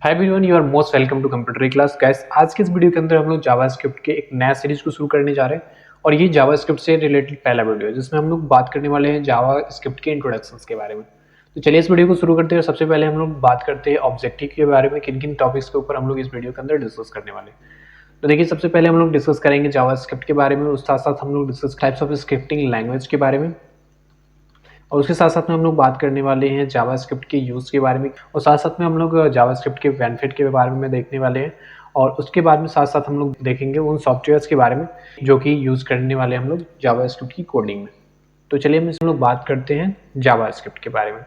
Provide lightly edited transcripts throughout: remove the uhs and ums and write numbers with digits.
Hi everyone, you are most welcome to computer class. Guys, आज के इस video के अंदर हम लोग जावास्क्रिप्ट के एक नया सीरीज को शुरू करने जा रहे हैं और ये जावास्क्रिप्ट से रिलेटेड पहला वीडियो है जिसमें हम लोग बात करने वाले हैं जावास्क्रिप्ट के इंट्रोडक्शंस के बारे में। तो चलिए इस वीडियो को शुरू करते हैं। सबसे पहले हम लोग बात करते हैं ऑब्जेक्टिव के बारे में, किन किन टॉपिक्स के ऊपर हम लोग इस वीडियो के अंदर डिस्कस करने वाले हैं। तो देखिए, सबसे पहले हम लोग डिस्कस करेंगे जावास्क्रिप्ट के बारे में, उस साथ साथ हम लोग discuss types of scripting language के बारे में, और उसके साथ साथ में हम लोग बात करने वाले हैं जावास्क्रिप्ट के यूज़ के बारे में, और साथ साथ में हम लोग जावास्क्रिप्ट के बेनिफिट के बारे में देखने वाले हैं। और उसके बाद में साथ साथ हम लोग देखेंगे उन सॉफ्टवेयर्स के बारे में जो कि यूज़ करने वाले हम लोग जावास्क्रिप्ट की कोडिंग में। तो चलिए हम लोग बात करते हैं जावास्क्रिप्ट के बारे में।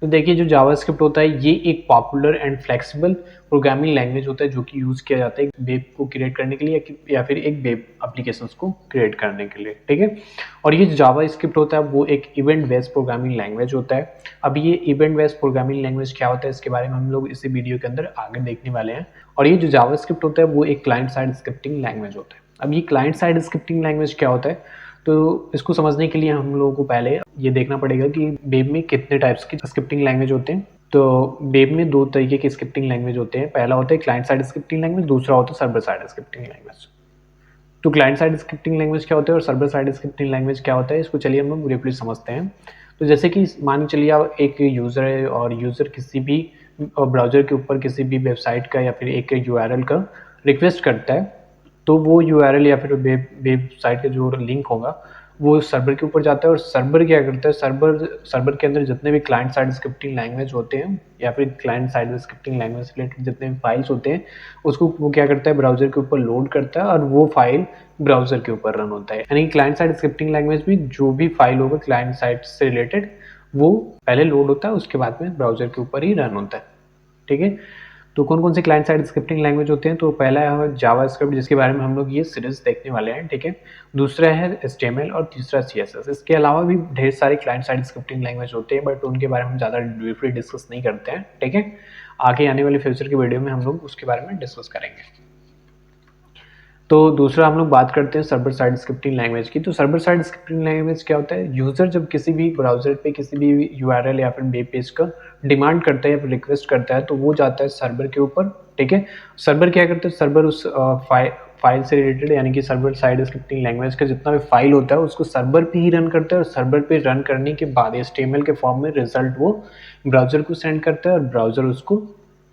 तो देखिए, जो जावास्क्रिप्ट होता है ये एक popular and flexible programming language होता है जो कि यूज़ किया जाता है वेब को क्रिएट करने के लिए या फिर एक वेब एप्लीकेशंस को क्रिएट करने के लिए, ठीक है। और ये जो जावास्क्रिप्ट होता है वो एक इवेंट बेस्ड प्रोग्रामिंग लैंग्वेज होता है। अब ये इवेंट बेस्ड प्रोग्रामिंग लैंग्वेज क्या होता है इसके बारे में हम लोग इसी वीडियो के अंदर आगे देखने वाले हैं। और ये जो जावास्क्रिप्ट होता है वो एक क्लाइंट साइड स्क्रिप्टिंग लैंग्वेज होता है। अब ये क्लाइंट साइड स्क्रिप्टिंग लैंग्वेज क्या होता है, तो इसको समझने के लिए हम लोगों को पहले ये देखना पड़ेगा कि वेब में कितने टाइप्स की स्क्रिप्टिंग लैंग्वेज होते हैं। तो वेब में दो तरीके की स्क्रिप्टिंग लैंग्वेज होते हैं। पहला होता है क्लाइंट साइड स्क्रिप्टिंग लैंग्वेज, दूसरा होता है सर्वर साइड स्क्रिप्टिंग लैंग्वेज। तो क्लाइंट साइड स्क्रिप्टिंग लैंग्वेज क्या होता है और सर्वर साइड स्क्रिप्टिंग लैंग्वेज क्या होता है, इसको चलिए हम लोग ब्रीफली समझते हैं। तो जैसे कि मान चलिए आप एक यूज़र है और यूज़र किसी भी ब्राउज़र के ऊपर किसी भी वेबसाइट का या फिर एक यूआरएल का रिक्वेस्ट करता है, तो वो यूआरएल या फिर वेबसाइट का जो लिंक होगा वो सर्वर के ऊपर जाता है। और सर्वर क्या करता है, सर्वर के अंदर जितने भी क्लाइंट साइड स्क्रिप्टिंग लैंग्वेज होते हैं या फिर क्लाइंट साइड स्क्रिप्टिंग लैंग्वेज से रिलेटेड जितने भी फाइल्स होते हैं उसको वो क्या करता है, ब्राउज़र के ऊपर लोड करता है और वो फाइल ब्राउज़र के ऊपर रन होता है। यानी कि क्लाइंट साइड स्क्रिप्टिंग लैंग्वेज में जो भी फाइल होगा क्लाइंट साइड से रिलेटेड वो पहले लोड होता है, उसके बाद में ब्राउज़र के ऊपर ही रन होता है, ठीक है। तो कौन कौन से क्लाइंट साइड स्क्रिप्टिंग लैंग्वेज होते हैं, तो पहला है जावास्क्रिप्ट जिसके बारे में हम लोग ये सीरीज देखने वाले हैं, ठीक है। दूसरा है HTML और तीसरा CSS। इसके अलावा भी ढेर सारे क्लाइंट साइड स्क्रिप्टिंग लैंग्वेज होते हैं बट उनके बारे में हम ज़्यादा डीपली डिस्कस नहीं करते हैं, ठीक है। आगे आने वाले फ्यूचर की वीडियो में हम लोग उसके बारे में डिस्कस करेंगे। तो दूसरा हम लोग बात करते हैं सर्वर साइड स्क्रिप्टिंग लैंग्वेज की। तो सर्वर साइड स्क्रिप्टिंग लैंग्वेज क्या होता है, यूजर जब किसी भी ब्राउजर पे किसी भी यूआरएल या फिर वेब पेज का डिमांड करता है या फिर रिक्वेस्ट करता है तो वो जाता है सर्वर के ऊपर, ठीक है। सर्वर क्या करता है, सर्वर उस फाइल से रिलेटेड यानी कि सर्वर साइड स्क्रिप्टिंग लैंग्वेज का जितना भी फाइल होता है उसको सर्वर पे ही रन करता है और सर्वर पे रन करने के बाद HTML के फॉर्म में रिजल्ट वो ब्राउजर को सेंड करता है और ब्राउजर उसको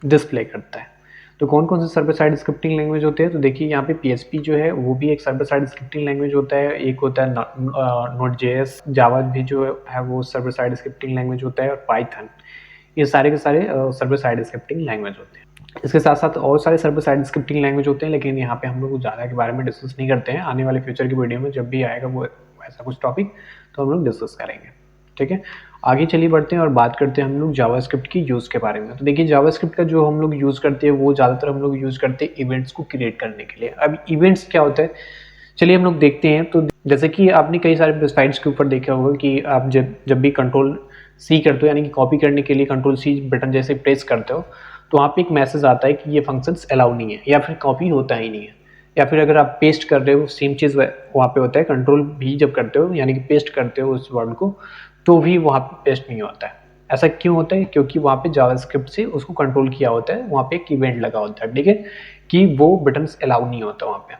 डिस्प्ले करता है। तो कौन कौन से सर्वर साइड स्क्रिप्टिंग लैंग्वेज होते हैं, तो देखिए यहाँ पे PHP जो है वो भी एक सर्वर साइड स्क्रिप्टिंग लैंग्वेज होता है। एक होता है Node.js, जावा भी जो है वो सर्वर साइड स्क्रिप्टिंग लैंग्वेज होता है, और पाइथन, ये सारे के सारे सर्वर साइड स्क्रिप्टिंग लैंग्वेज होते हैं। इसके साथ साथ और सारे सर्वर साइड स्क्रिप्टिंग लैंग्वेज होते हैं लेकिन यहाँ पे हम लोग ज़्यादा के बारे में डिस्कस नहीं करते हैं। आने वाले फ्यूचर की वीडियो में जब भी आएगा वो ऐसा कुछ टॉपिक तो हम लोग डिस्कस करेंगे, ठीक है। आगे चलिए बढ़ते हैं और बात करते हैं हम लोग जावास्क्रिप्ट की यूज़ के बारे में। तो देखिए, जावास्क्रिप्ट का जो हम लोग यूज़ करते हैं वो ज़्यादातर हम लोग यूज़ करते हैं इवेंट्स को क्रिएट करने के लिए। अब इवेंट्स क्या होता है, चलिए हम लोग देखते हैं। तो जैसे कि आपने कई सारे वेबसाइट्स के ऊपर देखा होगा कि आप जब भी Ctrl+C करते हो यानी कि कॉपी करने के लिए Ctrl+C बटन जैसे प्रेस करते हो तो वहाँ पे एक मैसेज आता है कि ये फंक्शंस अलाउ नहीं है या फिर कॉपी होता ही नहीं है। या फिर अगर आप पेस्ट कर रहे हो सेम चीज़ वहाँ पे होता है, Ctrl+V जब करते हो यानी कि पेस्ट करते हो उस वर्ड को तो भी वहाँ पे पेस्ट नहीं होता है। ऐसा क्यों होता है, क्योंकि वहाँ पे जावास्क्रिप्ट से उसको कंट्रोल किया होता है, वहाँ पे एक इवेंट लगा होता है, ठीक है, कि वो बटन्स अलाउ नहीं होता वहाँ पे।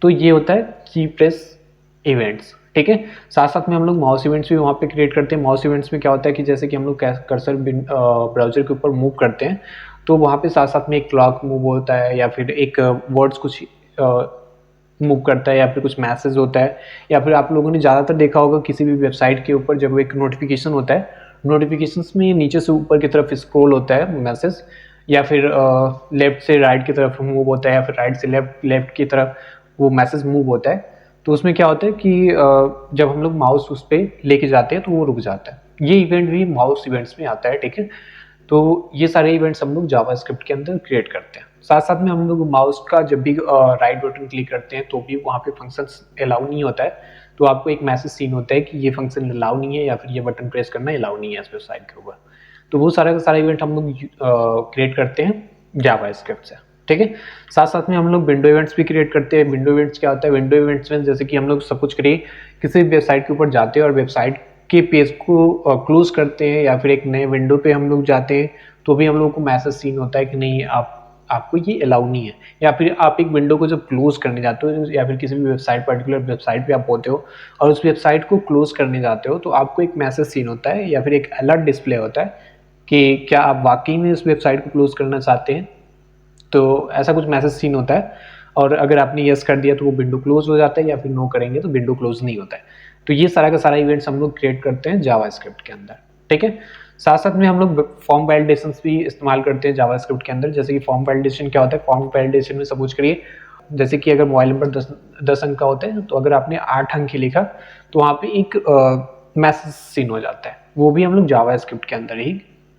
तो ये होता है की प्रेस इवेंट्स, ठीक है। साथ साथ में हम लोग माउस इवेंट्स भी वहाँ पे क्रिएट करते हैं। माउस इवेंट्स में क्या होता है कि जैसे कि हम लोग कर्सर ब्राउजर के ऊपर मूव करते हैं तो वहाँ पे साथ साथ में एक क्लॉक मूव होता है या फिर एक वर्ड्स कुछ मूव करता है या फिर कुछ मैसेज होता है, या फिर आप लोगों ने ज़्यादातर देखा होगा किसी भी वेबसाइट के ऊपर जब एक नोटिफिकेशन होता है, नोटिफिकेशंस में नीचे से ऊपर की तरफ स्क्रॉल होता है मैसेज, या फिर लेफ्ट से राइट की तरफ मूव होता है या फिर राइट से लेफ्ट की तरफ वो मैसेज मूव होता है। तो उसमें क्या होता है कि जब हम लोग माउस उस पर लेके जाते हैं तो वो रुक जाता है। ये इवेंट भी माउस इवेंट्स में आता है, ठीक है। तो ये सारे इवेंट्स हम लोग जावास्क्रिप्ट के अंदर क्रिएट करते हैं। साथ साथ में हम लोग माउस का जब भी राइट बटन क्लिक करते हैं तो भी वहाँ पे फंक्शंस अलाउ नहीं होता है, तो आपको एक मैसेज सीन होता है कि ये फंक्शन अलाउ नहीं है या फिर ये बटन प्रेस करना अलाउ नहीं है इस वेबसाइट के ऊपर। तो वो सारा का सारा इवेंट हम लोग क्रिएट करते हैं जावास्क्रिप्ट से, ठीक है। साथ साथ में हम लोग विंडो इवेंट्स भी क्रिएट करते हैं। विंडो इवेंट्स क्या होता है, विंडो इवेंट्स में जैसे कि हम लोग सब कुछ करिए किसी भी वेबसाइट के ऊपर जाते हैं और वेबसाइट के पेज को क्लोज करते हैं या फिर एक नए विंडो पे हम लोग जाते हैं तो भी हम लोगों को मैसेज सीन होता है कि नहीं आपको ये अलाउ नहीं है। या फिर आप एक विंडो को जब क्लोज करने जाते हो या फिर किसी भी वेबसाइट पर्टिकुलर वेबसाइट पे आप होते हो और उस वेबसाइट को क्लोज करने जाते हो तो आपको एक मैसेज सीन होता है या फिर एक अलर्ट डिस्प्ले होता है कि क्या आप वाकई में इस वेबसाइट को क्लोज करना चाहते हैं। तो ऐसा कुछ मैसेज सीन होता है और अगर आपने यस कर दिया तो वो विंडो क्लोज हो जाता है या फिर नो करेंगे तो विंडो क्लोज नहीं होता है। तो ये सारा का सारा इवेंट्स हम लोग क्रिएट करते हैं जावास्क्रिप्ट के अंदर, ठीक है। साथ साथ में हम लोग फॉर्म वैलिडेशन भी इस्तेमाल करते हैं जावास्क्रिप्ट के अंदर। जैसे कि फॉर्म वैलिडेशन क्या होता है, फॉर्म वैलिडेशन में सपोज करिए जैसे कि अगर मोबाइल नंबर 10 अंक का होता है तो अगर आपने 8 अंक ही लिखा तो वहाँ पे एक मैसेज सीन हो जाता है, वो भी हम लोग जावास्क्रिप्ट के अंदर ही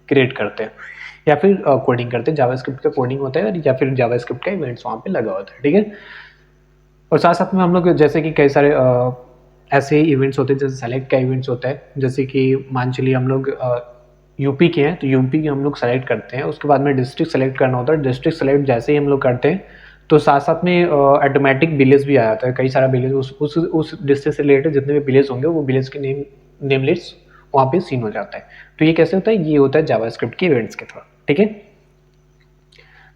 क्रिएट करते हैं या फिर कोडिंग करते हैं। जावास्क्रिप्ट का कोडिंग होता है या फिर जावास्क्रिप्ट का इवेंट्स वहाँ पे लगा होता है, ठीक है। और साथ साथ में हम लोग जैसे कि कई सारे ऐसे इवेंट्स होते हैं, जैसे सेलेक्ट का इवेंट्स होता है, जैसे कि मान चलिए हम लोग यूपी के हैं तो यूपी की हम लोग सेलेक्ट करते हैं, उसके बाद में डिस्ट्रिक्ट सेलेक्ट करना होता है। डिस्ट्रिक्ट सेलेक्ट जैसे ही हम लोग करते हैं तो साथ साथ में ऑटोमेटिक विलेज भी आ जाता है, कई सारा विलेज उस डिस्ट्रिक्ट से रिलेटेड जितने भी विलेज होंगे वो विलेज के नेम लिस्ट वहाँ पे सीन हो जाता है। तो ये कैसे होता है, ये होता है जावास्क्रिप्ट के इवेंट्स के थ्रू, ठीक है।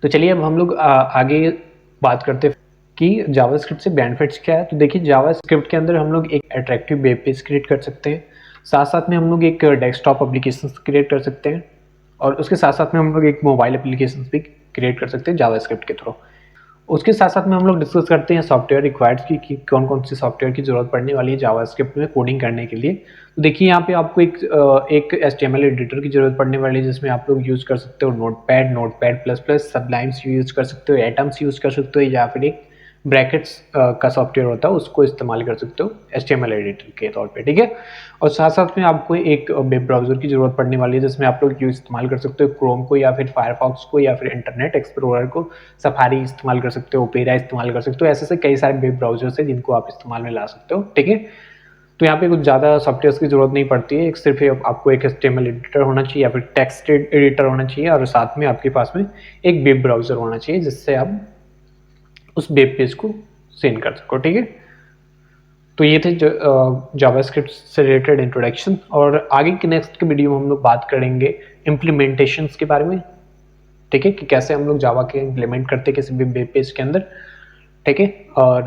तो चलिए अब हम लोग आगे बात करते हैं कि जावास्क्रिप्ट से बेनिफिट्स क्या है। तो देखिए जावास्क्रिप्ट के अंदर हम लोग एक अट्रैक्टिव वेब पेज क्रिएट कर सकते हैं, साथ साथ में हम लोग एक डेस्कटॉप एप्लीकेशन क्रिएट कर सकते हैं और उसके साथ साथ में हम लोग एक मोबाइल एप्लीकेशन भी क्रिएट कर सकते हैं जावास्क्रिप्ट के थ्रू। उसके साथ साथ में हम लोग डिस्कस करते हैं सॉफ्टवेयर रिक्वायर्ड कि कौन कौन से सॉफ्टवेयर की जरूरत पड़ने वाली है जावास्क्रिप्ट में कोडिंग करने के लिए। तो देखिए यहाँ पे आपको एक HTML एडिटर की जरूरत पड़ने वाली है जिसमें आप लोग यूज़ कर सकते हो notepad, notepad plus plus, Sublimes use कर सकते हो, एटम्स यूज़ कर सकते हो या फिर एक ब्रैकेट्स का सॉफ्टवेयर होता है उसको इस्तेमाल कर सकते हो HTML एडिटर के तौर पे, ठीक है। और साथ साथ में आपको एक वेब ब्राउजर की जरूरत पड़ने वाली है जिसमें आप लोग इस्तेमाल कर सकते हो क्रोम को या फिर फायरफॉक्स को या फिर इंटरनेट एक्सप्लोरर को, सफारी इस्तेमाल कर सकते हो, ओपेरा इस्तेमाल कर सकते हो। ऐसे कई सारे वेब ब्राउजर्स हैं जिनको आप इस्तेमाल में ला सकते हो, ठीक है। तो यहाँ पे कुछ ज़्यादा सॉफ्टवेयर की जरूरत नहीं पड़ती है, सिर्फ आपको एक HTML एडिटर होना चाहिए या फिर टेक्स्ट एडिटर होना चाहिए और साथ में आपके पास में एक वेब ब्राउजर होना चाहिए जिससे आप उस वेब पेज को सेंड कर सको, ठीक है। तो ये थे जावास्क्रिप्ट से रिलेटेड इंट्रोडक्शन और आगे के नेक्स्ट के वीडियो में हम लोग बात करेंगे इम्प्लीमेंटेशंस के बारे में, ठीक है, कि कैसे हम लोग जावा के इम्प्लीमेंट करते हैं किसी भी वेब पेज के अंदर, ठीक है। और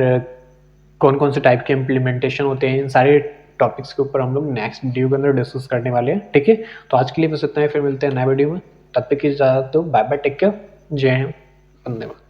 कौन कौन से टाइप के इम्प्लीमेंटेशन होते हैं, इन सारे टॉपिक्स के ऊपर हम लोग नेक्स्ट वीडियो के अंदर डिस्कस करने वाले हैं, ठीक है। तो आज के लिए बस इतना ही, फिर मिलते हैं नए वीडियो में, तब तक की इजाजत दो, बाय बाय, टेक केयर, जय हिंद, वंदे मातरम।